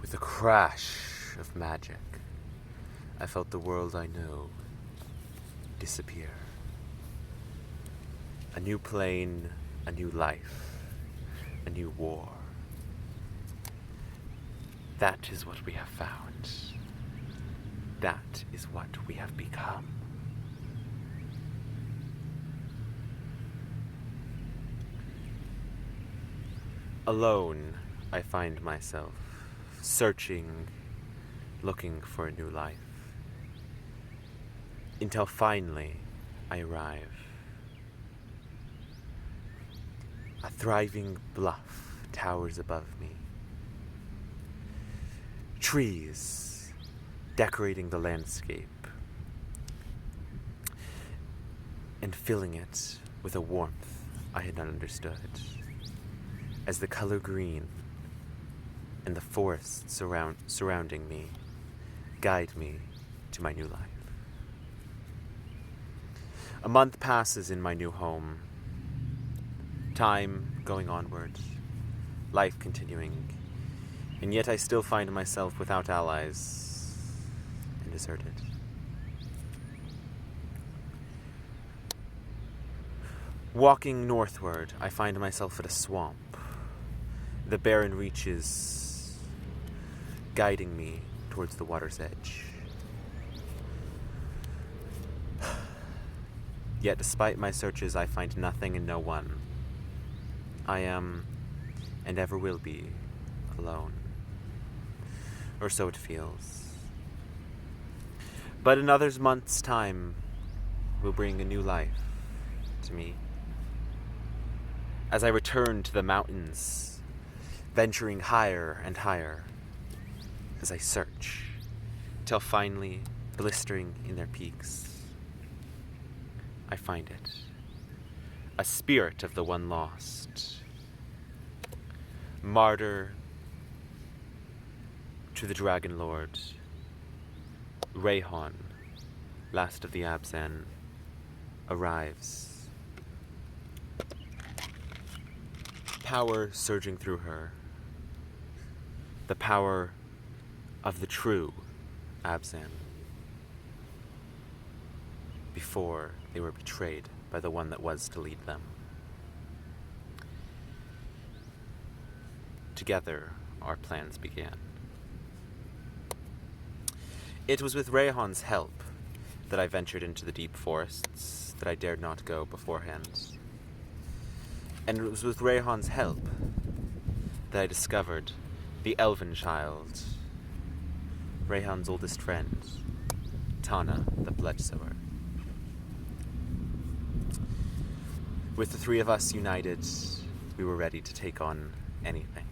With a crash of magic, I felt the world I know disappear. A new plane, a new life, a new war. That is what we have found. That is what we have become. Alone, I find myself searching, looking for a new life. Until finally, I arrive. A thriving bluff towers above me. Trees decorating the landscape and filling it with a warmth I had not understood, as the color green and the forests surrounding me guide me to my new life. A month passes in my new home, time going onward, life continuing, and yet I still find myself without allies and deserted. Walking northward, I find myself at a swamp, the barren reaches guiding me towards the water's edge. Yet despite my searches, I find nothing and no one. I am, and ever will be, alone. Or so it feels. But another month's time will bring a new life to me. As I return to the mountains, venturing higher and higher, as I search, till finally, blistering in their peaks, I find it. A spirit of the one lost. Martyr to the Dragon Lord, Rayhan, last of the Abzan, arrives. Power surging through her. The power of the true Abzan. Before they were betrayed by the one that was to lead them. Together, our plans began. It was with Rayhan's help that I ventured into the deep forests that I dared not go beforehand. And it was with Rayhan's help that I discovered the elven child, Rayhan's oldest friend, Tana, the Bloodsower. With the three of us united, we were ready to take on anything.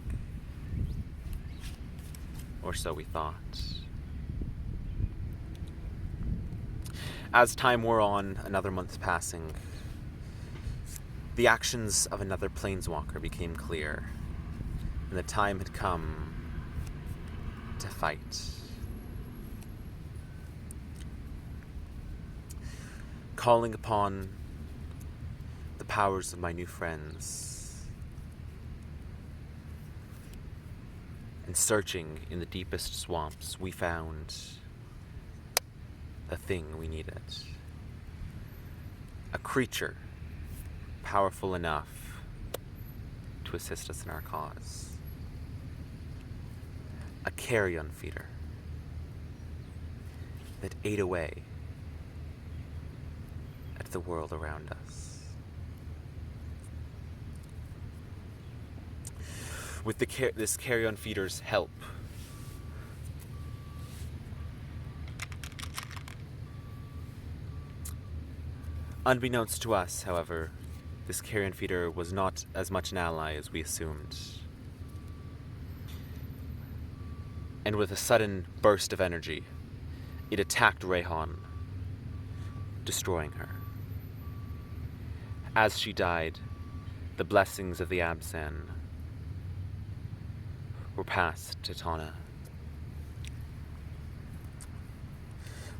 Or so we thought. As time wore on, another month passing, the actions of another planeswalker became clear, and the time had come to fight. Calling upon the powers of my new friends, and searching in the deepest swamps, we found the thing we needed. A creature powerful enough to assist us in our cause. A carrion feeder that ate away at the world around us. With this carrion feeder's help, unbeknownst to us, however, this carrion feeder was not as much an ally as we assumed. And with a sudden burst of energy, it attacked Rayhan, destroying her. As she died, the blessings of the Abzan were passed to Tana.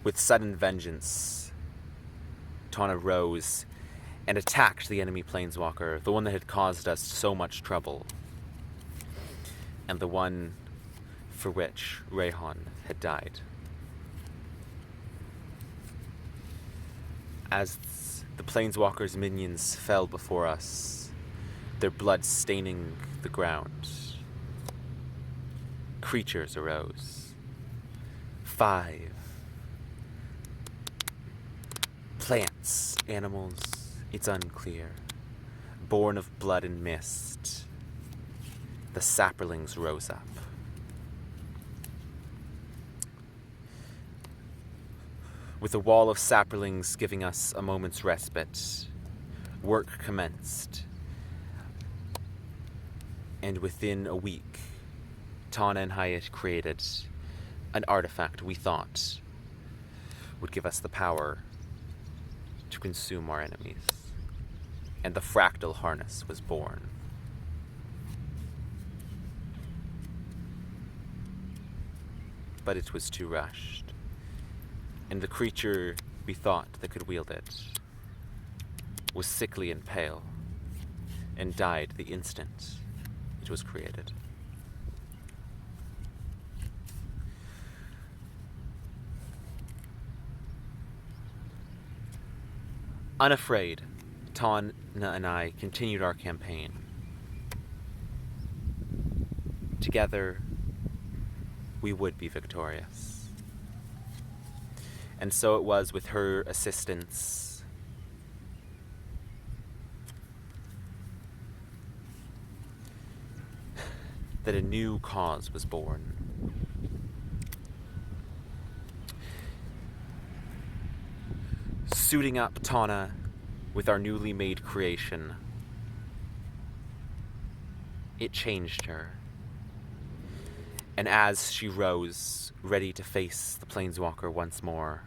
With sudden vengeance, Tana rose and attacked the enemy planeswalker, the one that had caused us so much trouble, and the one for which Rayhon had died. As the Planeswalker's minions fell before us, their blood staining the ground, creatures arose. 5 plants, animals, it's unclear, born of blood and mist. The saplings rose up. With a wall of saplings giving us a moment's respite, work commenced. And within a week, Tana and Hyatt created an artifact we thought would give us the power to consume our enemies. And the fractal harness was born. But it was too rushed. And the creature we thought that could wield it was sickly and pale, and died the instant it was created. Unafraid, Tana and I continued our campaign. Together, we would be victorious. And so it was with her assistance that a new cause was born. Suiting up Tana with our newly made creation, it changed her. And as she rose, ready to face the Planeswalker once more,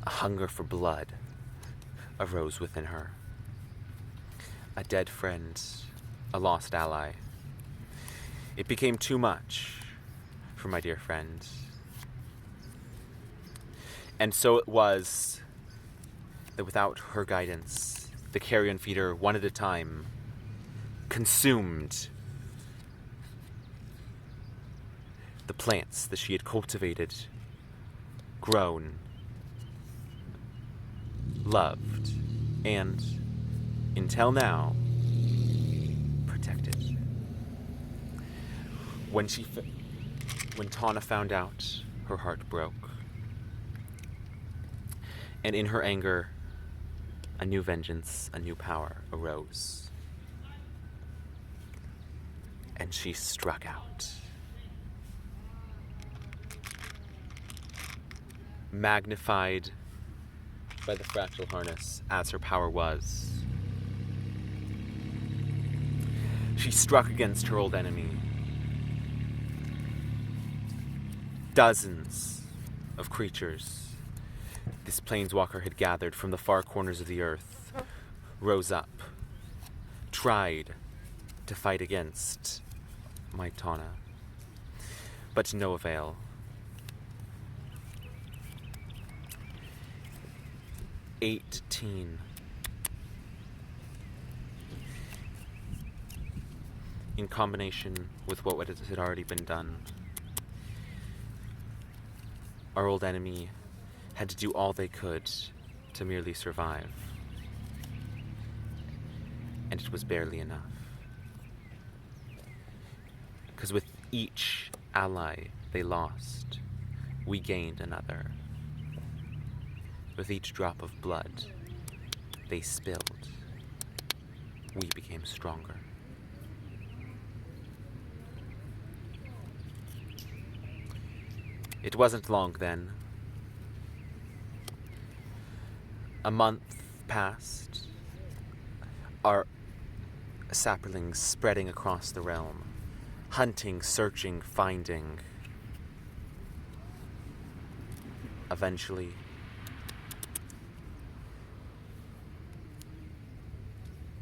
a hunger for blood arose within her. A dead friend, a lost ally. It became too much for my dear friend. And so it was that without her guidance, the carrion feeder, one at a time, consumed the plants that she had cultivated, grown, loved, and, until now, protected. When Tana found out, her heart broke. And in her anger, a new vengeance, a new power arose. And she struck out. Magnified by the fractal harness as her power was, she struck against her old enemy. Dozens of creatures this Planeswalker had gathered from the far corners of the earth rose up, tried to fight against my Tana, but to no avail. In combination with what had already been done, our old enemy had to do all they could to merely survive. And it was barely enough. Because with each ally they lost, we gained another. With each drop of blood they spilled, we became stronger. It wasn't long then. A month passed, our saplings spreading across the realm, hunting, searching, finding. Eventually,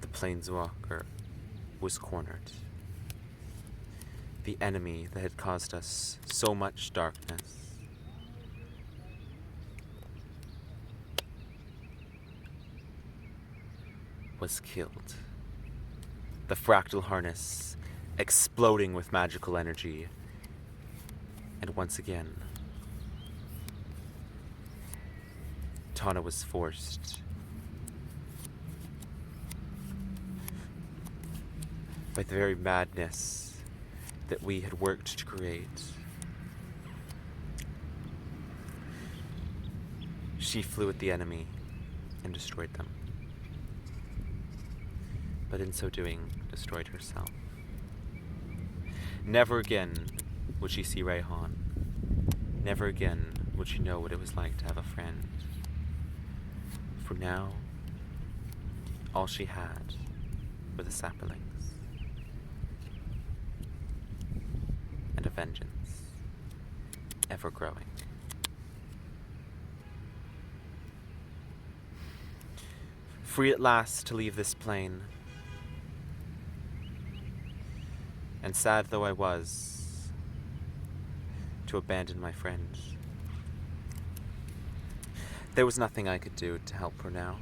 the Planeswalker was cornered. The enemy that had caused us so much darkness was killed. The fractal harness exploding with magical energy. And once again, Tawna was forced by the very madness that we had worked to create. She flew at the enemy and destroyed them. But in so doing, destroyed herself. Never again would she see Rayhan. Never again would she know what it was like to have a friend. For now, all she had were the saplings. And a vengeance, ever growing. Free at last to leave this plane, and sad though I was to abandon my friend, there was nothing I could do to help her now.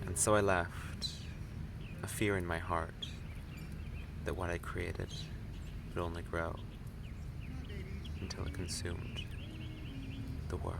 And so I left, a fear in my heart that what I created would only grow until it consumed the world.